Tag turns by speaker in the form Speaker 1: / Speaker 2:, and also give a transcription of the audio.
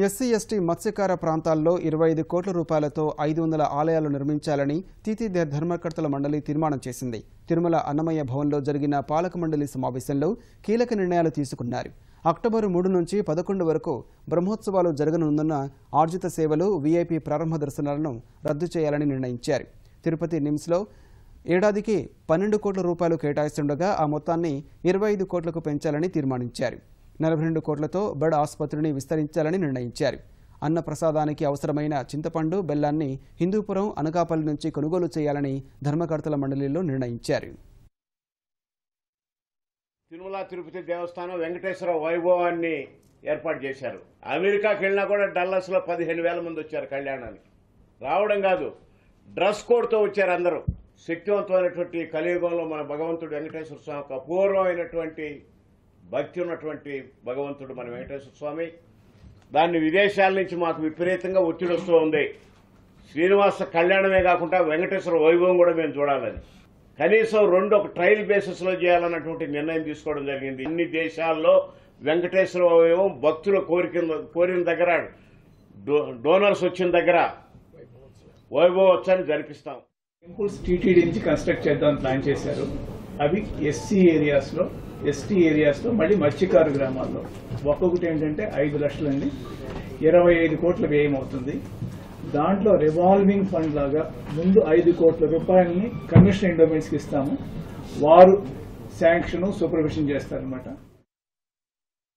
Speaker 1: SC ST మత్స్యకార ప్రాంతాల్లో 25 కోట్ల రూపాయలతో 500 ఆలయాలు నిర్మించాలని తీతీదేర్ ధర్మకర్తల మండలి తీర్మానం చేసింది. తిరుమల అన్నమయ్య భవన్లో జరిగిన పాలక మండలి సమావేశంలో కీలక నిర్ణయాలు తీసుకున్నారు. అక్టోబర్ 3 నుంచి 11 వరకు బ్రహ్మోత్సవాలు జరగనున్న ఆర్జిత సేవలు, వీఐపీ ప్రారంభ దర్శనాలను రద్దు చేయాలని నిర్ణయించారు. తిరుపతి నిమ్స్లో ఏడాదికి 12 కోట్ల రూపాయలు కేటాయిస్తుండగా ఆ మొత్తాన్ని 25 కోట్లకు పెంచాలని తీర్మానించారు. 42 కోట్లతో బెడ్ ఆసుపత్రిని విస్తరించాలని నిర్ణయించారు. అన్న ప్రసాదానికి అవసరమైన చింతపండు, బెల్లాన్ని హిందూపురం, అనకాపల్లి నుంచి కొనుగోలు చేయాలని ధర్మకర్తల మండలిలో నిర్ణయించారు.
Speaker 2: తిరుమల తిరుపతి దేవస్థానం వెంకటేశ్వర వైభవాన్ని ఏర్పాటు చేశారు. అమెరికాకి వెళ్ళినా కూడా డల్లాస్లో 15,000 మంది వచ్చారు కళ్యాణానికి. రావడం కాదు, డ్రెస్ కోడ్తో వచ్చారు అందరూ. శక్తివంతమైనటువంటి కలియుగంలో మన భగవంతుడు వెంకటేశ్వర స్వామి అపూర్వమైనటువంటి భక్తి ఉన్నటువంటి భగవంతుడు మన వెంకటేశ్వర స్వామి. దాన్ని విదేశాల నుంచి మాకు విపరీతంగా ఒత్తిడి వస్తూ ఉంది. శ్రీనివాస కళ్యాణమే కాకుండా వెంకటేశ్వర వైభవం కూడా మేము చూడాలని, కనీసం 2 ఒక ట్రయల్ బేసిస్లో చేయాలన్నటువంటి నిర్ణయం తీసుకోవడం జరిగింది. అన్ని దేశాల్లో వెంకటేశ్వర వైభవం భక్తుల కోరిన దగ్గర, డోనర్స్ వచ్చిన దగ్గర వైభవోత్సవాన్ని జరిపిస్తాం.
Speaker 3: టెంపుల్స్ టీటీడీ నుంచి కన్స్ట్రక్ట్ చేద్దామని ప్లాన్ చేశారు. అవి ఎస్సీ ఏరియాస్లో, ఎస్టీ ఏరియాస్లో, మళ్ళీ మత్స్యకారు గ్రామాల్లో. ఒక్కొక్కటి ఏంటంటే 5 లక్షలండి, 25 కోట్ల వ్యయం అవుతుంది. దాంట్లో రివాల్వింగ్ ఫండ్ లాగా ముందు 5 కోట్ల రూపాయలని కమిషనర్ ఎండోమెంట్స్కి ఇస్తాము. వారు శాంక్షన్, సూపర్విజన్ చేస్తారనమాట.